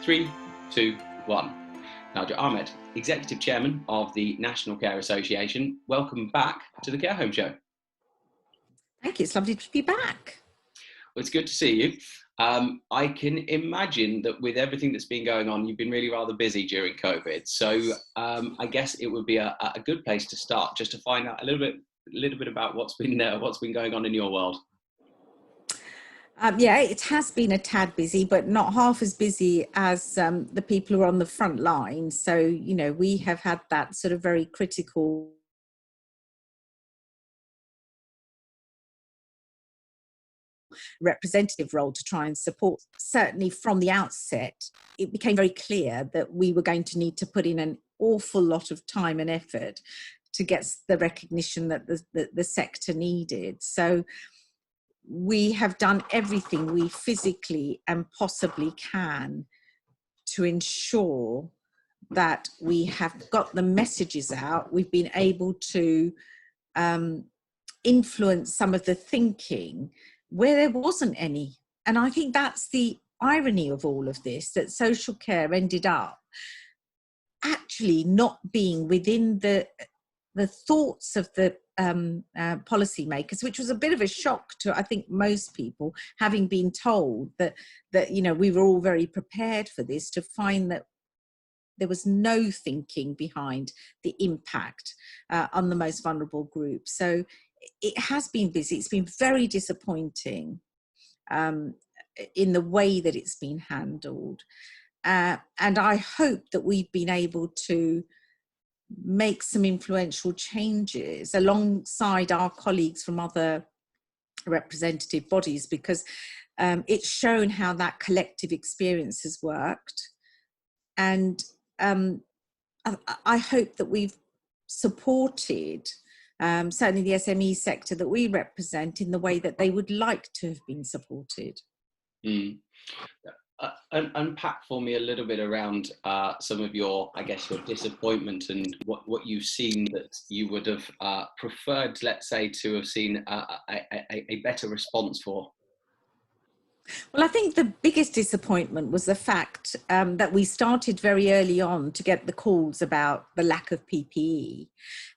3, 2, 1. Nadra Ahmed, Executive Chairman of the National Care Association. Welcome back to the Care Home Show. Thank you. It's lovely to be back. Well, it's good to see you. I can imagine that with everything that's been going on, you've been really rather busy during COVID. So I guess it would be a good place to start, just to find out a little bit about what's been going on in your world. Yeah, it has been a tad busy, but not half as busy as the people who are on the front line. So, you know, we have had that sort of very critical representative role to try and support. Certainly from the outset, it became very clear that we were going to need to put in an awful lot of time and effort to get the recognition that the sector needed. So we have done everything we physically and possibly can to ensure that we have got the messages out. We've been able to influence some of the thinking where there wasn't any. And I think that's the irony of all of this, that social care ended up actually not being within the thoughts of the policymakers, which was a bit of a shock to, I think, most people, having been told that you know, we were all very prepared for this, to find that there was no thinking behind the impact on the most vulnerable group. So it has been busy. It's been very disappointing in the way that it's been handled. And I hope that we've been able to make some influential changes alongside our colleagues from other representative bodies, because it's shown how that collective experience has worked. And I hope that we've supported certainly the SME sector that we represent in the way that they would like to have been supported. Mm. Unpack for me a little bit around some of your, I guess, your disappointment and what you've seen that you would have preferred, let's say, to have seen a better response for. Well, I think the biggest disappointment was the fact that we started very early on to get the calls about the lack of PPE.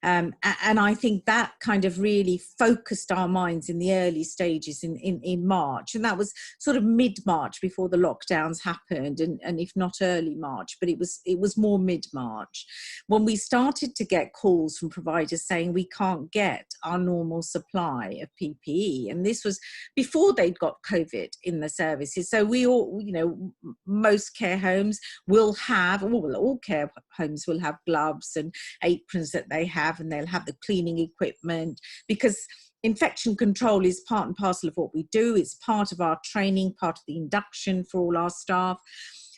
And I think that kind of really focused our minds in the early stages in March. And that was sort of mid-March before the lockdowns happened, and if not early March, but it was more mid-March, when we started to get calls from providers saying we can't get our normal supply of PPE. And this was before they'd got COVID in the services. So we all, you know, most care homes will have, all care homes will have gloves and aprons that they have, and they'll have the cleaning equipment, because infection control is part and parcel of what we do. It's part of our training, part of the induction for all our staff.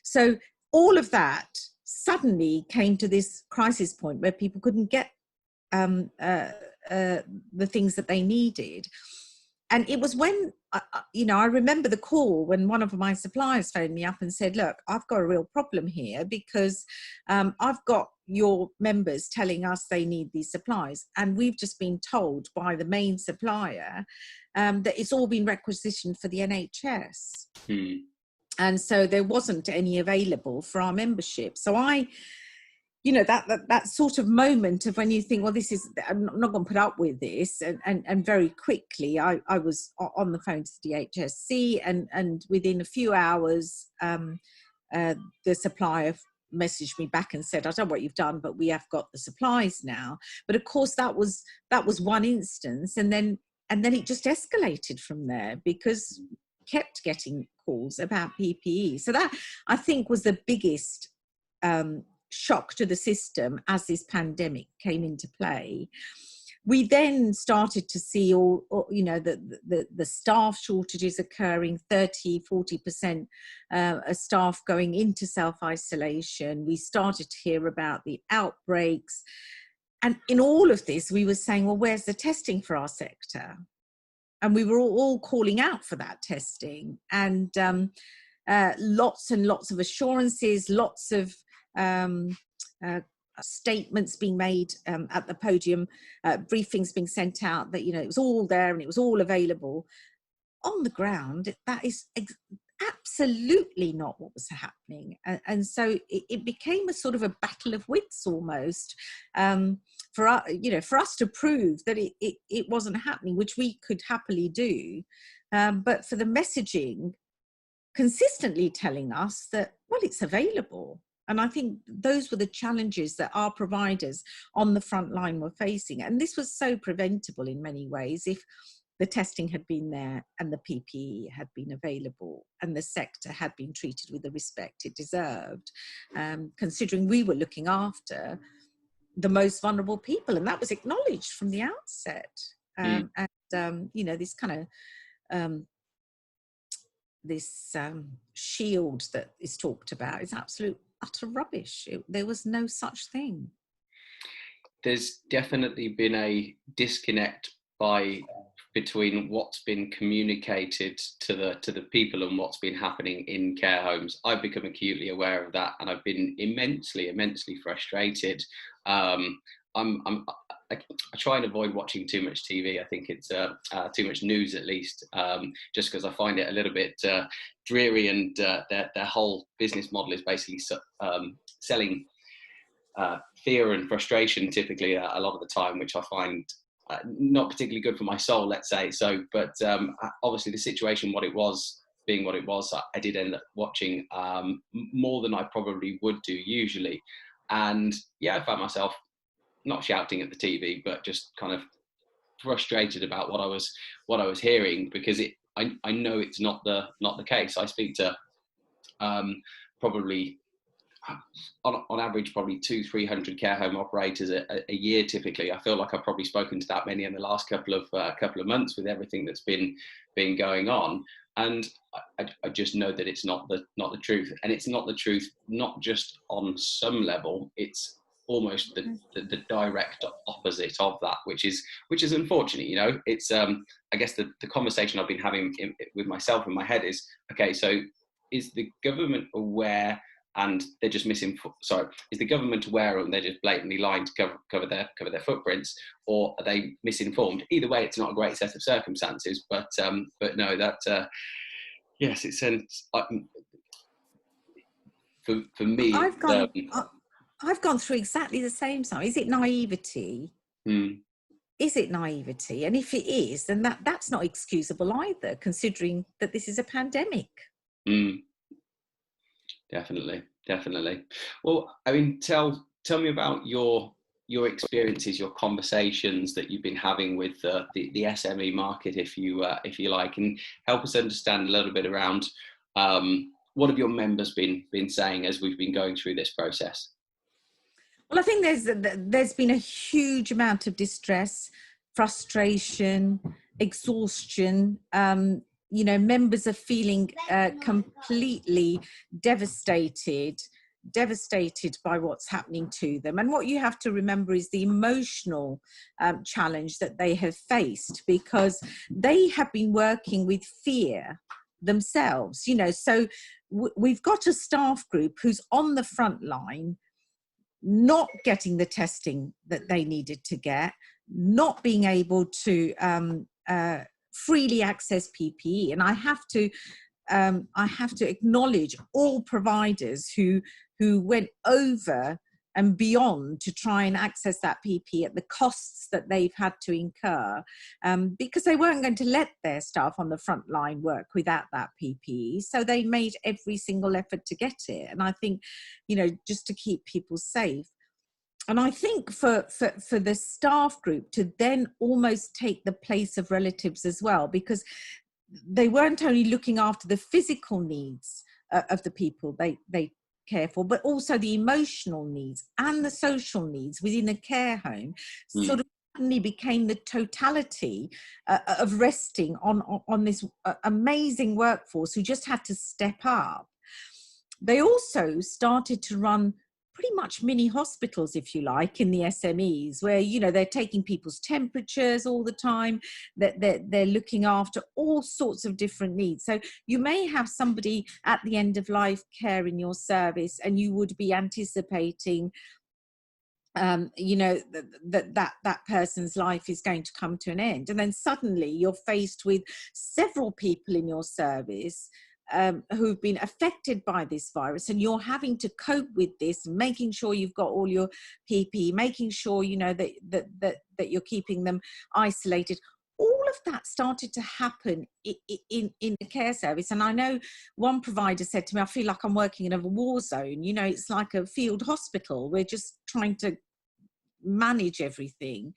So all of that suddenly came to this crisis point where people couldn't get the things that they needed. And it was when, you know, I remember the call when one of my suppliers phoned me up and said, look, I've got a real problem here, because I've got your members telling us they need these supplies. And we've just been told by the main supplier that it's all been requisitioned for the NHS. Hmm. And so there wasn't any available for our membership. So you know, that sort of moment of when you think, well, this is, I'm not going to put up with this. And very quickly, I was on the phone to the DHSC, and within a few hours, the supplier messaged me back and said, I don't know what you've done, but we have got the supplies now. But of course, that was one instance. And then it just escalated from there, because kept getting calls about PPE. So that, I think, was the biggest shock to the system as this pandemic came into play. We then started to see all you know, the staff shortages occurring, 30-40% of staff going into self-isolation. We started to hear about the outbreaks. And in all of this, we were saying, well, where's the testing for our sector? And we were all calling out for that testing. And lots and lots of assurances, lots of statements being made at the podium, briefings being sent out that, you know, it was all there and it was all available. On the ground, that is absolutely not what was happening. And so it became a sort of a battle of wits almost, for us, for us to prove that it wasn't happening, which we could happily do. But for the messaging consistently telling us that, well, it's available. And I think those were the challenges that our providers on the front line were facing. And this was so preventable in many ways if the testing had been there and the PPE had been available and the sector had been treated with the respect it deserved, considering we were looking after the most vulnerable people. And that was acknowledged from the outset. This kind of this shield that is talked about is absolute utter rubbish. There was no such thing. There's definitely been a disconnect between what's been communicated to the people and what's been happening in care homes. I've become acutely aware of that, and I've been immensely frustrated. I try and avoid watching too much TV. I think it's too much news, at least, just because I find it a little bit dreary, and their whole business model is basically selling fear and frustration, typically a lot of the time, which I find not particularly good for my soul, let's say. So, but obviously the situation, being what it was, I did end up watching more than I probably would do usually. And yeah, I found myself not shouting at the TV, but just kind of frustrated about what I was hearing, because I know it's not the case. I speak to probably on average probably 200-300 care home operators a year typically. I feel like I've probably spoken to that many in the last couple of months with everything that's been going on, and I just know that it's not the truth. And it's not the truth, not just on some level, it's almost the direct opposite of that, which is unfortunate. It's I guess the conversation I've been having with myself in my head is, okay, so is the government aware and they're just is the government aware and they're just blatantly lying to cover their footprints, or are they misinformed? Either way, it's not a great set of circumstances, but no, that yes, it's for me. I've gone through exactly the same time. Is it naivety? Is it naivety? And if it is, then that's not excusable either, considering that this is a pandemic. Definitely. Well, I mean, tell me about your experiences, your conversations that you've been having with the SME market, if you like, and help us understand a little bit around what have your members been saying as we've been going through this process. Well, I think there's been a huge amount of distress, frustration, exhaustion. Members are feeling completely devastated by what's happening to them. And what you have to remember is the emotional challenge that they have faced, because they have been working with fear themselves. So we've got a staff group who's on the front line, not getting the testing that they needed to get, not being able to freely access PPE. And I have to acknowledge all providers who went over and beyond to try and access that PPE at the costs that they've had to incur, because they weren't going to let their staff on the front line work without that PPE. So they made every single effort to get it. And I think, just to keep people safe. And I think for the staff group to then almost take the place of relatives as well, because they weren't only looking after the physical needs of the people they care for, but also the emotional needs and the social needs within a care home sort of suddenly became the totality of resting on this amazing workforce who just had to step up. They also started to run pretty much mini hospitals, if you like, in the SMEs, where they're taking people's temperatures all the time, that they're looking after all sorts of different needs. So you may have somebody at the end of life care in your service, and you would be anticipating that person's life is going to come to an end, and then suddenly you're faced with several people in your service who've been affected by this virus, and you're having to cope with this, making sure you've got all your PPE, making sure that you're keeping them isolated. All of that started to happen in the care service. And I know one provider said to me, I feel like I'm working in a war zone. It's like a field hospital. We're just trying to manage everything.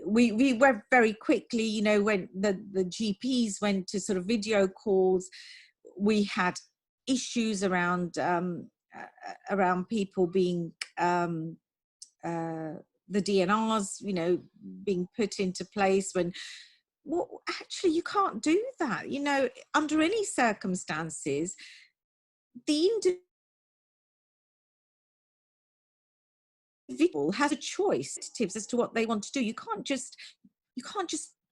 We went very quickly, when the GPs went to sort of video calls. We had issues around people being the DNRs, being put into place when, well, actually you can't do that. Under any circumstances, the individual has a choice as to what they want to do. You can't just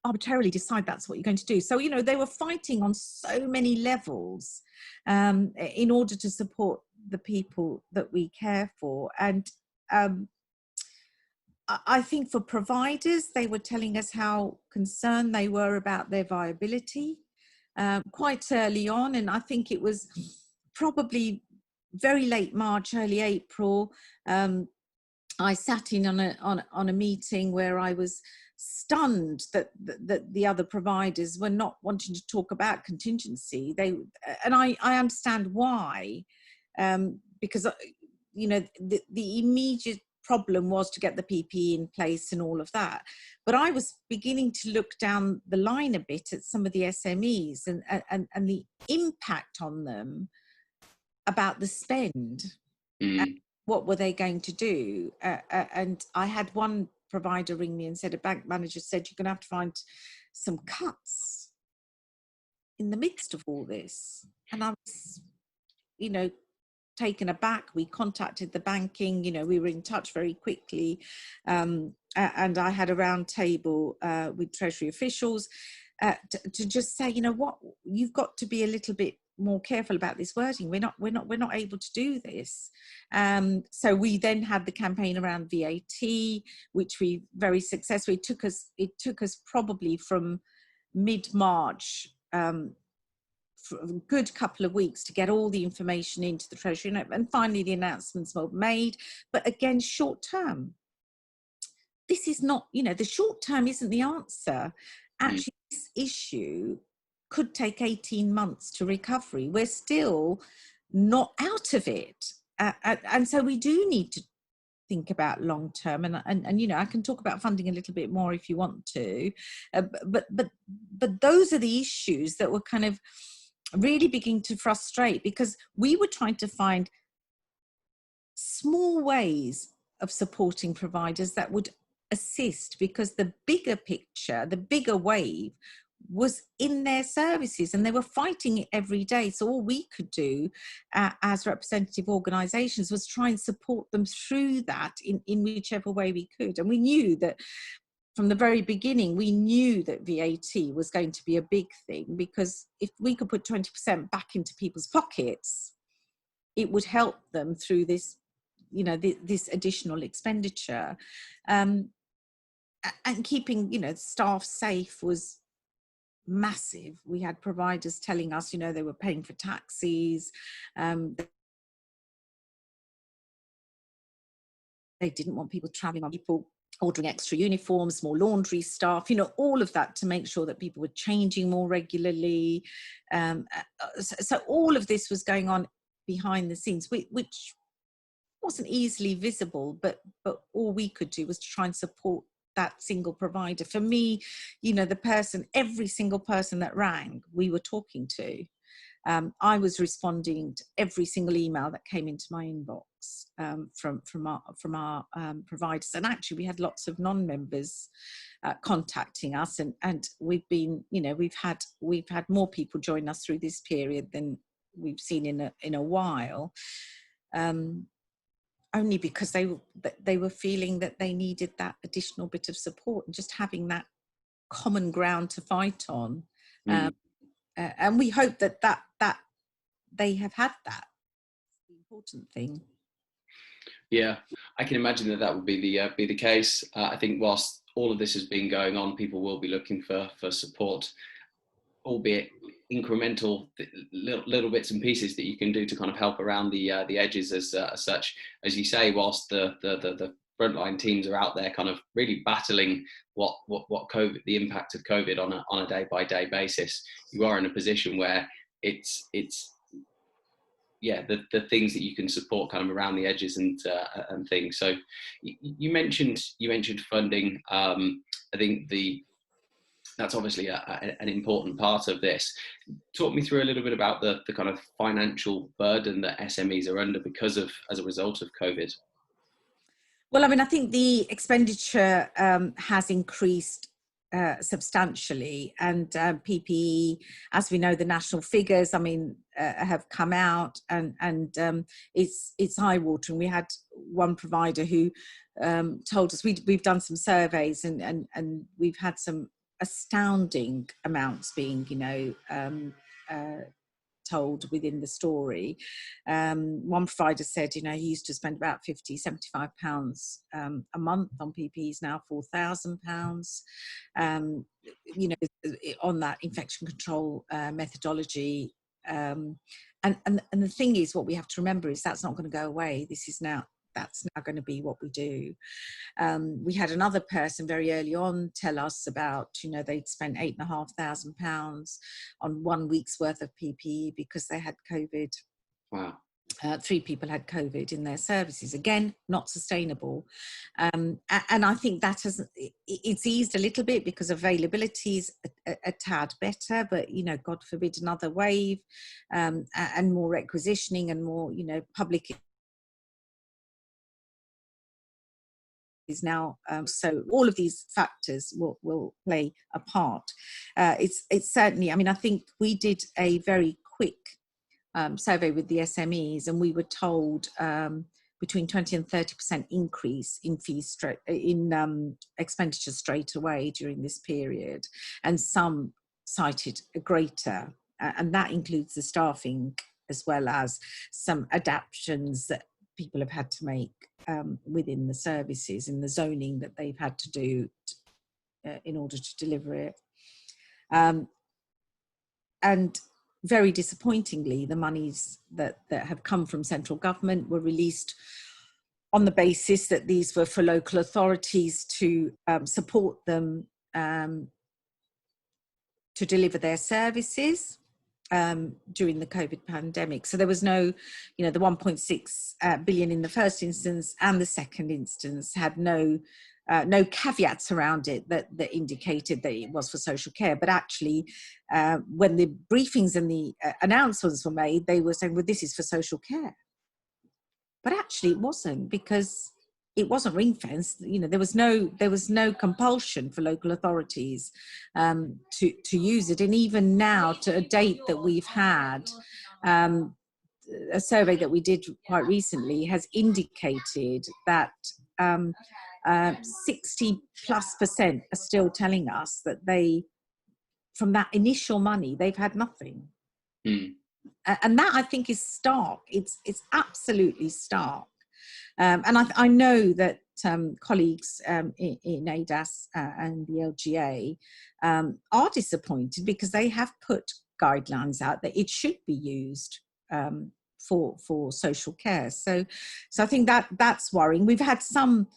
arbitrarily decide that's what you're going to do. So, they were fighting on so many levels in order to support the people that we care for. And I think for providers, they were telling us how concerned they were about their viability quite early on. And I think it was probably very late March, early April. I sat in on a meeting where I was stunned that the other providers were not wanting to talk about contingency. And I understand why, because the immediate problem was to get the PPE in place and all of that. But I was beginning to look down the line a bit at some of the SMEs and the impact on them about the spend. What were they going to do? And I had one provider ring me and said, a bank manager said, you're going to have to find some cuts in the midst of all this. And I was, taken aback. We contacted the banking, we were in touch very quickly. And I had a round table with Treasury officials to just say, what, you've got to be a little bit more careful about this wording. We're not able to do this. So we then had the campaign around VAT, which we very successfully it took us probably from mid-March for a good couple of weeks to get all the information into the Treasury, and finally the announcements were made. But again, short term, this is not, the short term isn't the answer. Actually, this issue could take 18 months to recovery. We're still not out of it. And so we do need to think about long term, and I can talk about funding a little bit more if you want to, but those are the issues that were kind of really beginning to frustrate, because we were trying to find small ways of supporting providers that would assist, because the bigger picture, the bigger wave was in their services and they were fighting it every day. So all we could do as representative organisations was try and support them through that in whichever way we could. And we knew that from the very beginning, we knew that VAT was going to be a big thing, because if we could put 20% back into people's pockets, it would help them through this, this additional expenditure. And keeping, staff safe was massive. We had providers telling us, they were paying for taxis. They didn't want people traveling, people ordering extra uniforms, more laundry staff, all of that to make sure that people were changing more regularly. So all of this was going on behind the scenes, which wasn't easily visible, but all we could do was to try and support that single provider. For me, every single person that rang, we were talking to. I was responding to every single email that came into my inbox from our providers, and actually we had lots of non-members contacting us, and we've been, we've had more people join us through this period than we've seen in a while. Only because they were feeling that they needed that additional bit of support, and just having that common ground to fight on. And we hope that they have had that. It's the important thing. Yeah, I can imagine that would be the case. I think whilst all of this has been going on, people will be looking for support, albeit incremental little bits and pieces that you can do to kind of help around the edges as such, as you say, whilst the frontline teams are out there kind of really battling what COVID, the impact of COVID on a day by day basis. You are in a position where it's yeah, the things that you can support kind of around the edges and things. So you mentioned funding. I think that's obviously an important part of this. Talk me through a little bit about the kind of financial burden that SMEs are under as a result of COVID. Well, I mean, I think the expenditure has increased substantially, and PPE, as we know, the national figures, I mean, have come out, and it's eye-watering. We had one provider who told us, we've done some surveys, and we've had some astounding amounts being, told within the story. One provider said, he used to spend about £75 a month on PPEs, now £4,000. On that infection control methodology. And the thing is, what we have to remember is that's not going to go away. That's now going to be what we do. We had another person very early on tell us about, they'd spent £8,500 on 1 week's worth of PPE because they had COVID. Wow. 3 people had COVID in their services. Again, not sustainable. And I think that it's eased a little bit because availability is a tad better, but, God forbid another wave, and more requisitioning and more, public is now, so all of these factors will play a part. It's certainly, I mean, I think we did a very quick survey with the SMEs, and we were told between 20 and 30% increase in fees expenditure straight away during this period, and some cited a greater, and that includes the staffing as well as some adaptations that people have had to make within the services, in the zoning that they've had to do in order to deliver it. And very disappointingly, the monies that have come from central government were released on the basis that these were for local authorities to support them to deliver their services during the COVID pandemic. So there was no, the 1.6 billion in the first instance and the second instance had no caveats around it that indicated that it was for social care. But actually, when the briefings and the announcements were made, they were saying, well, this is for social care. But actually it wasn't, because it wasn't ring fenced. There was no compulsion for local authorities to use it. And even now, to a date that we've had, a survey that we did quite recently has indicated that 60+% are still telling us that from that initial money, they've had nothing. Mm. And that, I think, is stark. It's absolutely stark. And I know that colleagues in ADAS and the LGA are disappointed, because they have put guidelines out that it should be used for social care. So I think that's worrying. We've had some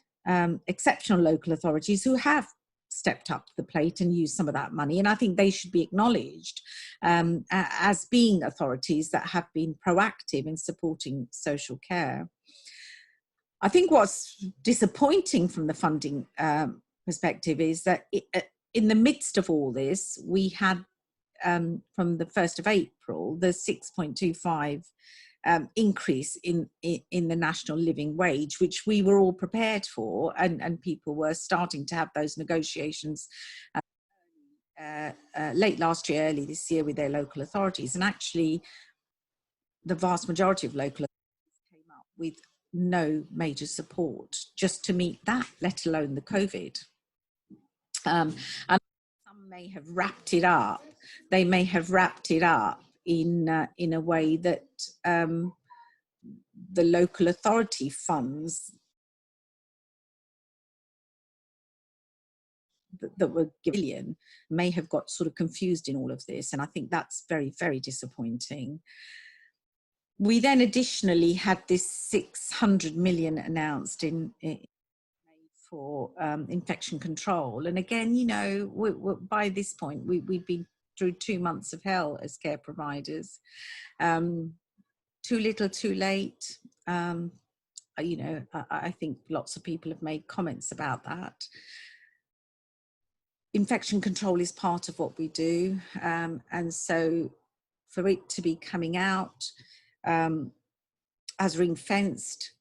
exceptional local authorities who have stepped up to the plate and used some of that money, and I think they should be acknowledged as being authorities that have been proactive in supporting social care. I think what's disappointing from the funding perspective is that in the midst of all this, we had from the 1st of April, the 6.25 increase in the national living wage, which we were all prepared for, and people were starting to have those negotiations late last year, early this year with their local authorities. And actually, the vast majority of local authorities came up with no major support just to meet that, let alone the COVID. And some may have wrapped it up. They may have wrapped it up in a way that the local authority funds that were given may have got sort of confused in all of this. And I think that's very, very disappointing. We then additionally had this 600 million announced for infection control. And again, you know, by this point, we'd been through 2 months of hell as care providers. Too little, too late. You know, I think lots of people have made comments about that. Infection control is part of what we do. And so for it to be coming out as ring-fenced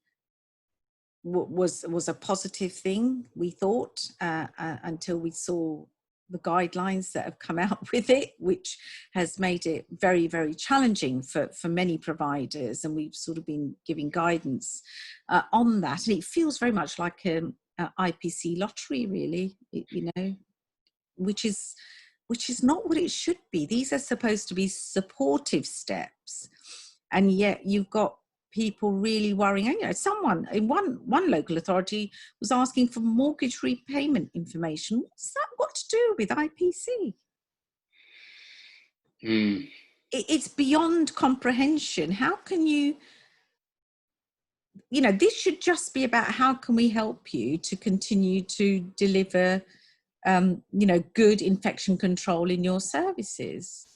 was a positive thing, we thought, until we saw the guidelines that have come out with it, which has made it very, very challenging for many providers. And we've sort of been giving guidance on that. And it feels very much like an IPC lottery, really, you know, which is not what it should be. These are supposed to be supportive steps. And yet you've got people really worrying. And, you know, someone in one local authority was asking for mortgage repayment information. What's that got to do with IPC? It's beyond comprehension. How can you know, this should just be about how can we help you to continue to deliver, you know, good infection control in your services.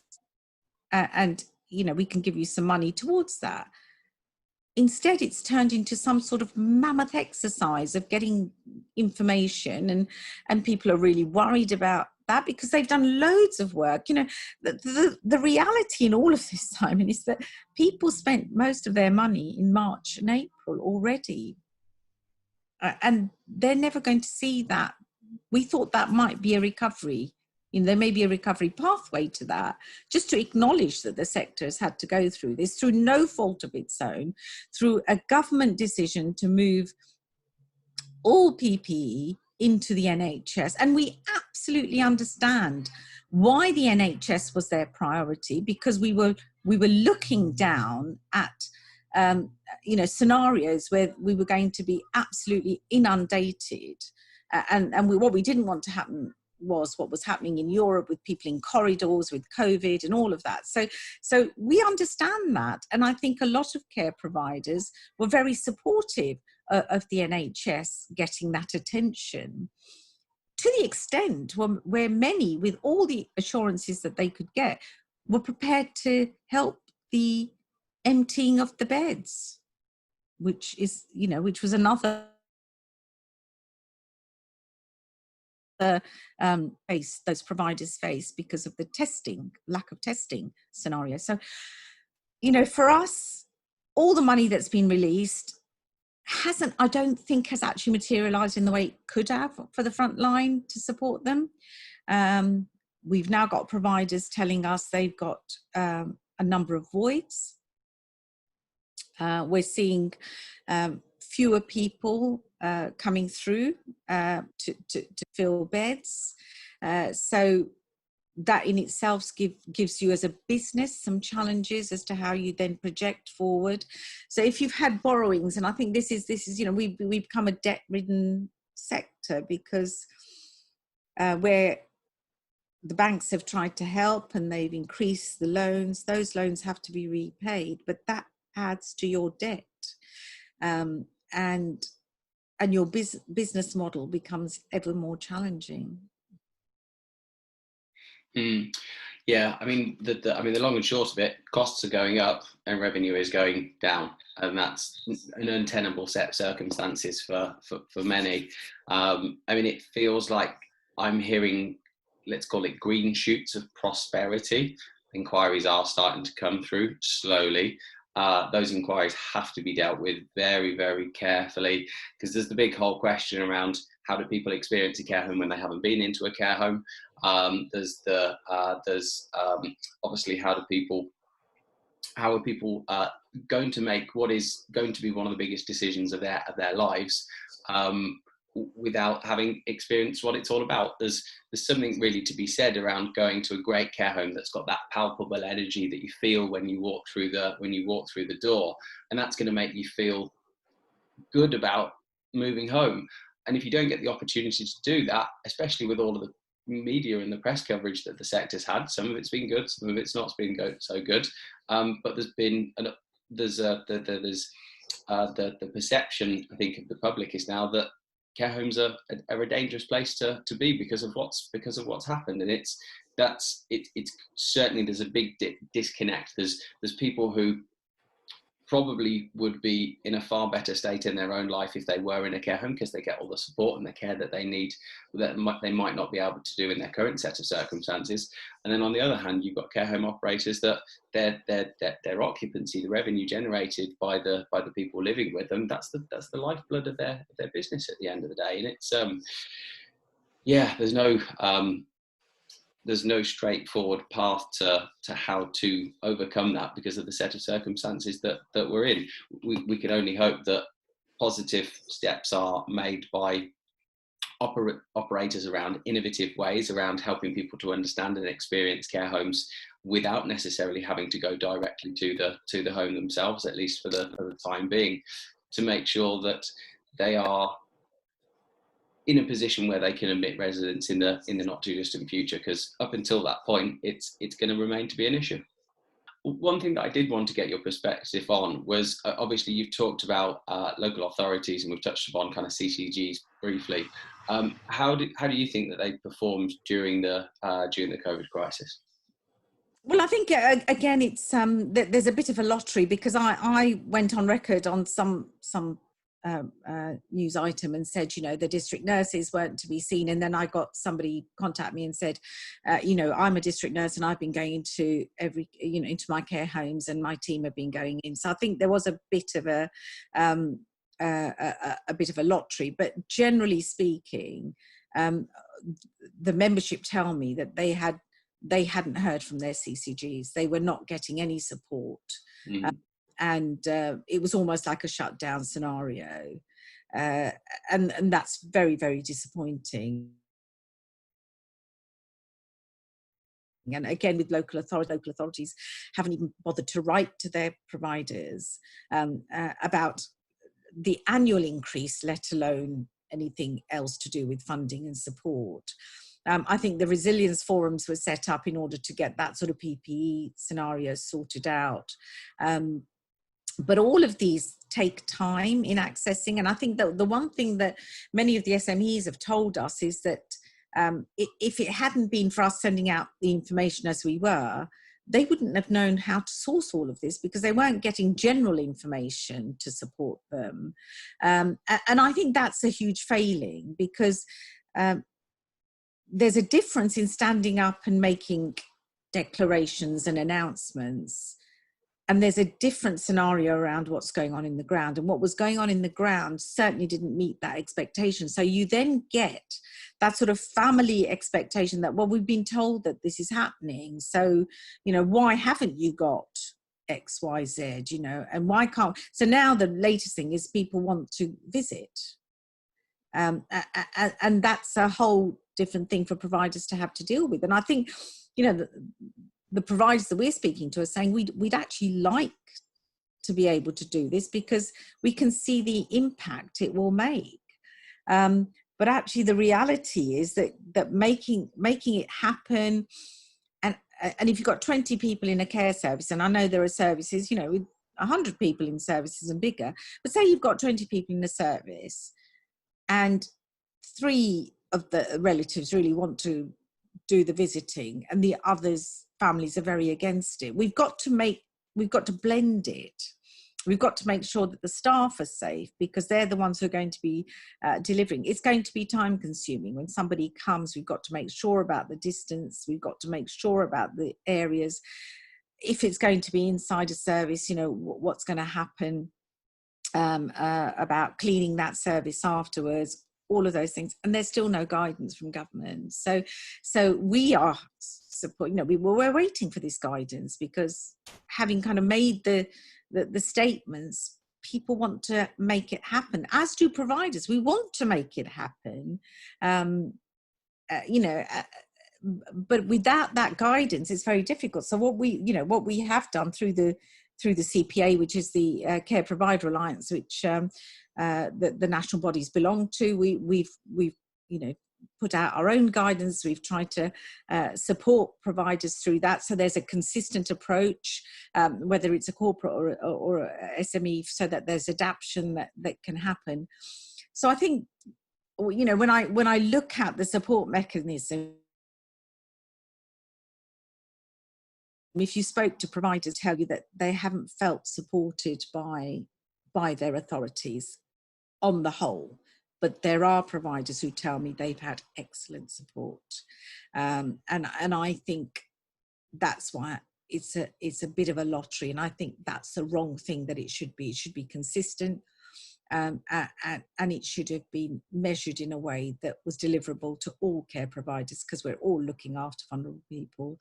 And, you know, we can give you some money towards that. Instead, it's turned into some sort of mammoth exercise of getting information, and people are really worried about that because they've done loads of work. You know, the reality in all of this, Simon, is that people spent most of their money in March and April already, and they're never going to see that. We thought that might be a recovery. You know, there may be a recovery pathway to that, just to acknowledge that the sector has had to go through this through no fault of its own, through a government decision to move all PPE into the NHS. And we absolutely understand why the NHS was their priority, because we were looking down at you know, scenarios where we were going to be absolutely inundated, and what we didn't want to happen was what was happening in Europe with people in corridors with COVID and all of that. So we understand that. And I think a lot of care providers were very supportive of the NHS getting that attention, to the extent where many, with all the assurances that they could get, were prepared to help the emptying of the beds, which is, you know, which was another face those providers face because of the lack of testing scenario. So, you know, for us, all the money that's been released I don't think has actually materialized in the way it could have for the front line to support them. We've now got providers telling us they've got a number of voids. We're seeing fewer people coming through to fill beds. So that in itself gives you as a business some challenges as to how you then project forward. So if you've had borrowings, and I think this is you know, we've become a debt-ridden sector, because where the banks have tried to help and they've increased the loans, those loans have to be repaid, but that adds to your debt. And your business model becomes ever more challenging. Yeah, I mean, the long and short of it, costs are going up and revenue is going down, and that's an untenable set of circumstances for many. I mean, it feels like I'm hearing, let's call it, green shoots of prosperity. Inquiries are starting to come through slowly. Those inquiries have to be dealt with very, very carefully, because there's the big whole question around how do people experience a care home when they haven't been into a care home. There's obviously how are people going to make what is going to be one of the biggest decisions of their lives without having experienced what it's all about. There's something really to be said around going to a great care home that's got that palpable energy that you feel when you walk through the door, and that's going to make you feel good about moving home. if you don't get the opportunity to do that, especially with all of the media and the press coverage that the sector's had, some of it's been good, some of it's not been so good. But there's been the perception, I think, of the public is now that care homes are a dangerous place to be because of what's happened, and it's certainly, there's a big disconnect. There's people who probably would be in a far better state in their own life if they were in a care home, because they get all the support and the care that they need that they might not be able to do in their current set of circumstances. And then on the other hand, you've got care home operators that their occupancy, the revenue generated by the people living with them, that's the lifeblood of their business at the end of the day. And it's there's no straightforward path to how to overcome that because of the set of circumstances that we're in. We can only hope that positive steps are made by operators around innovative ways, around helping people to understand and experience care homes without necessarily having to go directly to the home themselves, at least for the time being, to make sure that they are in a position where they can admit residents in the not too distant future, because up until that point, it's going to remain to be an issue. One thing that I did want to get your perspective on was, obviously you've talked about local authorities, and we've touched upon kind of CCGs briefly. How do you think that they performed during the COVID crisis? Well, I think again, it's there's a bit of a lottery, because I went on record on some news item and said, the district nurses weren't to be seen, and then I got somebody contact me and said, I'm a district nurse and I've been going into into my care homes, and my team have been going in. So I think there was a bit of a bit of a lottery, but generally speaking, the membership tell me that they hadn't heard from their CCGs. They were not getting any support. Mm-hmm. And it was almost like a shutdown scenario. And that's very, very disappointing. And again, with local authorities haven't even bothered to write to their providers about the annual increase, let alone anything else to do with funding and support. I think the resilience forums were set up in order to get that sort of PPE scenario sorted out. But all of these take time in accessing. And I think that the one thing that many of the SMEs have told us is that if it hadn't been for us sending out the information as we were, they wouldn't have known how to source all of this, because they weren't getting general information to support them. And I think that's a huge failing, because there's a difference in standing up and making declarations and announcements, and there's a different scenario around what's going on in the ground. And what was going on in the ground certainly didn't meet that expectation. So you then get that sort of family expectation that, well, we've been told that this is happening, so, why haven't you got X, Y, Z, and why can't? So now the latest thing is people want to visit. And that's a whole different thing for providers to have to deal with. And I think, the providers that we're speaking to are saying we'd actually like to be able to do this, because we can see the impact it will make. But actually the reality is that making it happen, and if you've got 20 people in a care service, and I know there are services, with 100 people in services and bigger, but say you've got 20 people in a service and 3 of the relatives really want to do the visiting and the others families are very against it. We've got to blend it. We've got to make sure that the staff are safe, because they're the ones who are going to be delivering. It's going to be time consuming. When somebody comes, we've got to make sure about the distance. We've got to make sure about the areas. If it's going to be inside a service, what's going to happen about cleaning that service afterwards, all of those things. And there's still no guidance from government. So we are support, we're waiting for this guidance, because having kind of made the statements, people want to make it happen, as do providers. We want to make it happen, but without that guidance, it's very difficult. So what we have done through the CPA, which is the Care Provider Alliance, which the national bodies belong to. We've you know, put out our own guidance. We've tried to support providers through that. So there's a consistent approach, whether it's a corporate or a SME, so that there's adaptation that can happen. So I think, you know, when I look at the support mechanism, if you spoke to providers, tell you that they haven't felt supported by their authorities on the whole. But there are providers who tell me they've had excellent support, and I think that's why it's a bit of a lottery, and I think that's the wrong thing that it should be. It should be consistent, and it should have been measured in a way that was deliverable to all care providers, because we're all looking after vulnerable people,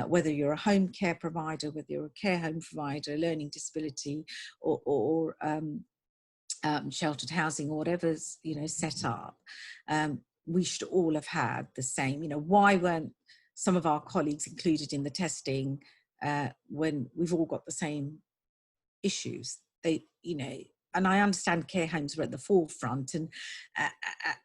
whether you're a home care provider, whether you're a care home provider, learning disability, or sheltered housing, or whatever's, you know, set up. We should all have had the same. You know, why weren't some of our colleagues included in the testing when we've all got the same issues? They, you know, and I understand care homes were at the forefront,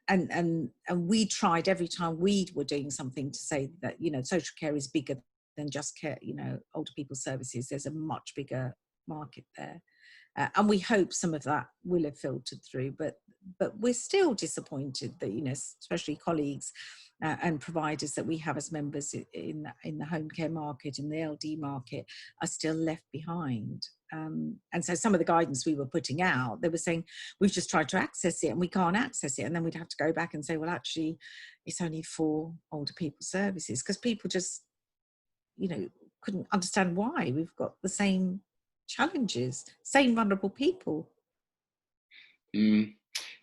and we tried every time we were doing something to say that, you know, social care is bigger than just care, you know, older people services. There's a much bigger market there. And we hope some of that will have filtered through, but we're still disappointed that, you know, especially colleagues and providers that we have as members in the home care market, in the LD market, are still left behind. And so some of the guidance we were putting out, they were saying, we've just tried to access it and we can't access it. And then we'd have to go back and say, well, actually, it's only for older people services, because people just, you know, couldn't understand why. We've got the same challenges, same vulnerable people.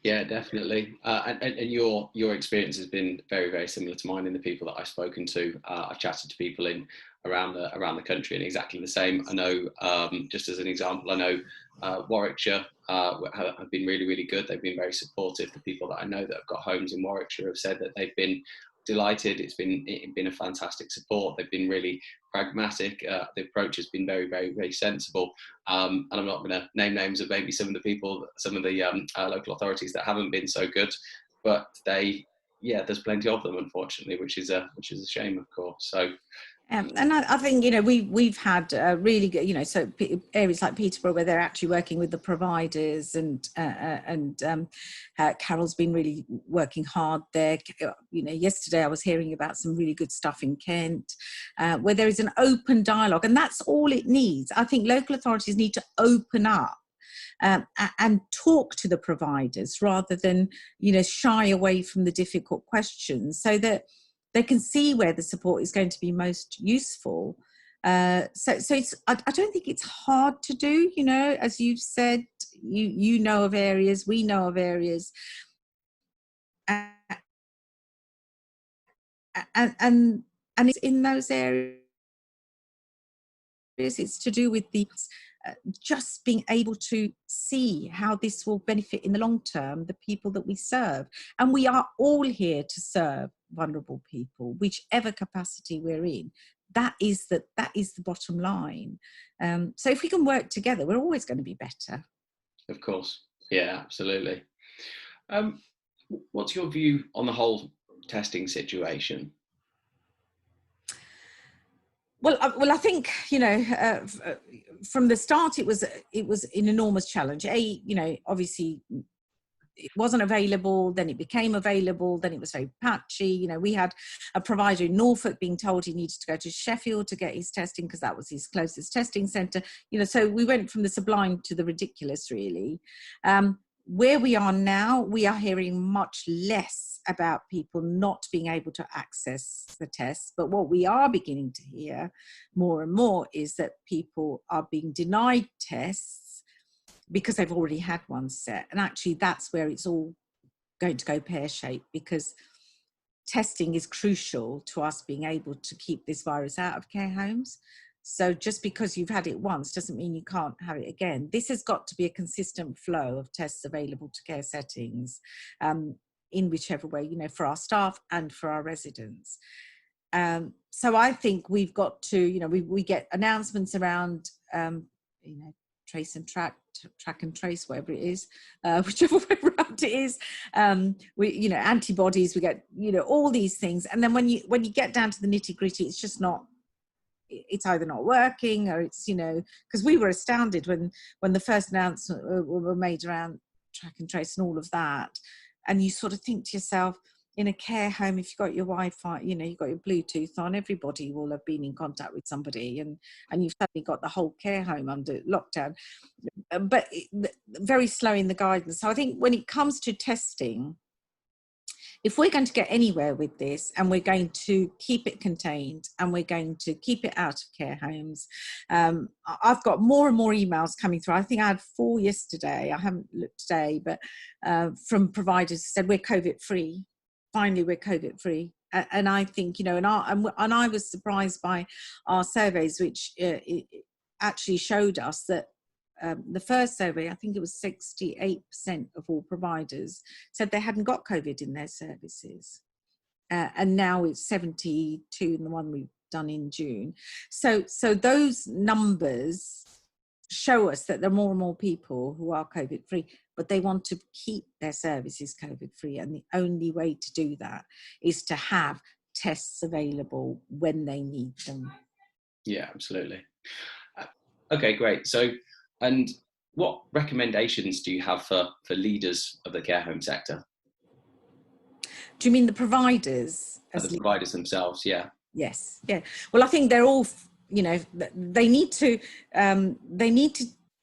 Yeah, definitely. And your experience has been very, very similar to mine in the people that I've spoken to. I've chatted to people in around the country, and exactly the same. I know, just as an example, I know Warwickshire have been really, really good. They've been very supportive. The people that I know that have got homes in Warwickshire have said that they've been delighted. It's been a fantastic support. They've been really pragmatic. The approach has been very, very, very sensible. And I'm not going to name names of maybe some of the local authorities that haven't been so good, but there's plenty of them, unfortunately, which is a shame, of course. So. And I think, you know, we've had really good, you know, so areas like Peterborough, where they're actually working with the providers, and Carol's been really working hard there. You know, yesterday I was hearing about some really good stuff in Kent, where there is an open dialogue, and that's all it needs. I think local authorities need to open up and talk to the providers, rather than, you know, shy away from the difficult questions, so that they can see where the support is going to be most useful. So it's, I don't think it's hard to do, you know, as you've said, you know of areas, we know of areas. And it's in those areas, it's to do with the just being able to see how this will benefit in the long term the people that we serve. And we are all here to serve vulnerable people, whichever capacity we're in. That is the bottom line. So if we can work together, we're always going to be better. Of course. Yeah, absolutely. What's your view on the whole testing situation? Well, I think, you know, from the start, it was an enormous challenge. You know, obviously it wasn't available, then it became available, then it was very patchy. You know, we had a provider in Norfolk being told he needed to go to Sheffield to get his testing because that was his closest testing centre. You know, so we went from the sublime to the ridiculous, really. Where we are now, we are hearing much less about people not being able to access the tests. But what we are beginning to hear more and more is that people are being denied tests because they've already had one set. And actually, that's where it's all going to go pear-shaped, because testing is crucial to us being able to keep this virus out of care homes. So just because you've had it once doesn't mean you can't have it again. This has got to be a consistent flow of tests available to care settings, in whichever way, you know, for our staff and for our residents. So I think we've got to, you know, we get announcements around, you know, trace and track, track and trace, whatever it is, whichever way around it is. We, you know, antibodies, we get, you know, all these things. And then when you get down to the nitty gritty, it's just not, it's either not working or it's, you know, because we were astounded when the first announcements were made around track and trace and all of that. And you sort of think to yourself, in a care home, if you've got your Wi-Fi, you know, you've got your Bluetooth on, everybody will have been in contact with somebody, and you've suddenly got the whole care home under lockdown. But very slow in the guidance. So I think when it comes to testing, if we're going to get anywhere with this and we're going to keep it contained and we're going to keep it out of care homes, I've got more and more emails coming through. I think I had 4 yesterday. I haven't looked today, but from providers who said we're COVID free. Finally, we're COVID free. And I think, you know, and I was surprised by our surveys, which actually showed us that the first survey, I think it was 68% of all providers said they hadn't got COVID in their services. And now it's 72 in the one we've done in June. So those numbers show us that there are more and more people who are COVID free, but they want to keep their services COVID free. And the only way to do that is to have tests available when they need them. Yeah, absolutely. Okay, great. So, and what recommendations do you have for leaders of the care home sector? Do you mean the providers? The providers themselves, yeah. Yes, yeah. Well, I think they're all, you know, they need to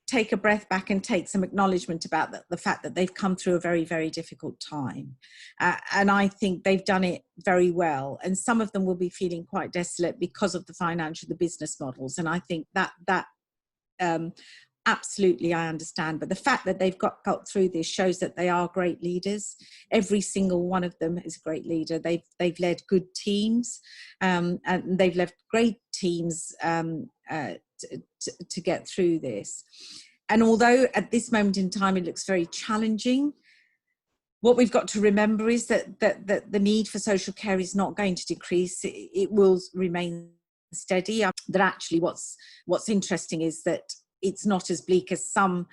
take a breath back and take some acknowledgement about the fact that they've come through a very, very difficult time. And I think they've done it very well. And some of them will be feeling quite desolate because of the business models. And I think that absolutely, I understand. But the fact that they've got through this shows that they are great leaders. Every single one of them is a great leader. They've led good teams, and they've led great teams to get through this. And although at this moment in time it looks very challenging, what we've got to remember is that the need for social care is not going to decrease. It will remain steady. That actually what's interesting is that it's not as bleak as some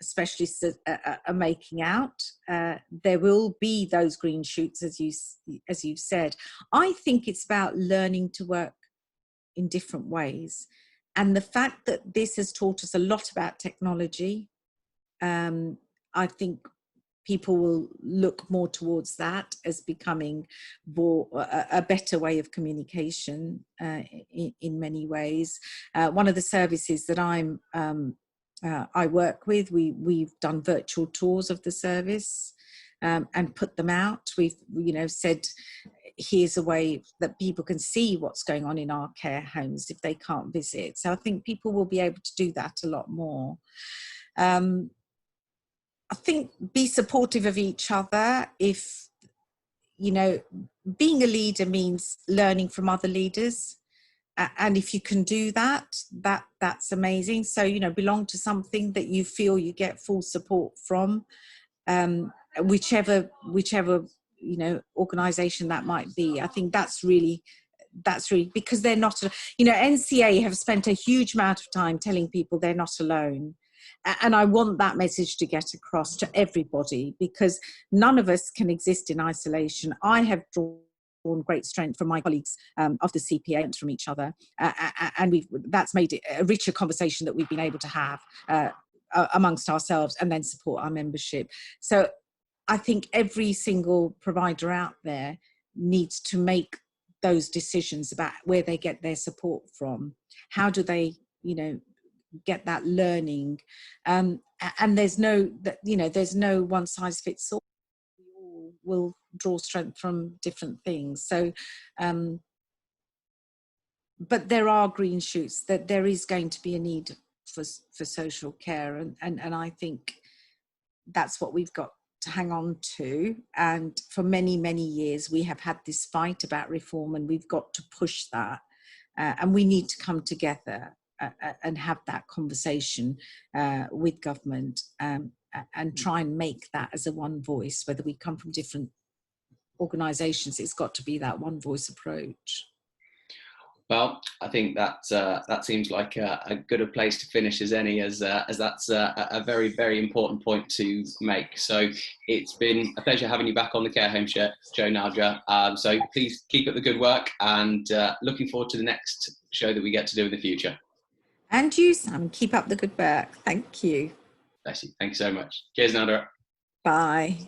specialists are making out. There will be those green shoots, as you've said. I think it's about learning to work in different ways. And the fact that this has taught us a lot about technology, I think people will look more towards that as becoming a better way of communication in many ways. One of the services that I work with, we've done virtual tours of the service and put them out. We've, you know, said, here's a way that people can see what's going on in our care homes if they can't visit. So I think people will be able to do that a lot more. I think be supportive of each other. If, you know, being a leader means learning from other leaders. And if you can do that, that's amazing. So, you know, belong to something that you feel you get full support from, whichever, you know, organization that might be. I think that's really, because they're not, you know, NCA have spent a huge amount of time telling people they're not alone. And I want that message to get across to everybody, because none of us can exist in isolation. I have drawn great strength from my colleagues of the CPA and from each other. And that's made it a richer conversation that we've been able to have amongst ourselves and then support our membership. So I think every single provider out there needs to make those decisions about where they get their support from. How do they, you know, get that learning? And there's no, you know, there's no one size fits all. We all will draw strength from different things. So, but there are green shoots, that there is going to be a need for social care. And I think that's what we've got to hang on to. And for many, many years, we have had this fight about reform, and we've got to push that. And we need to come together and have that conversation with government and try and make that as a one voice. Whether we come from different organisations, it's got to be that one voice approach. Well, I think that seems like a good a place to finish as any, as that's a very, very important point to make. So it's been a pleasure having you back on the Care Home Show, Nadra. So please keep up the good work, and looking forward to the next show that we get to do in the future. And you, Sam, keep up the good work. Thank you. Bless you. Thank you so much. Cheers, Nadra. Bye.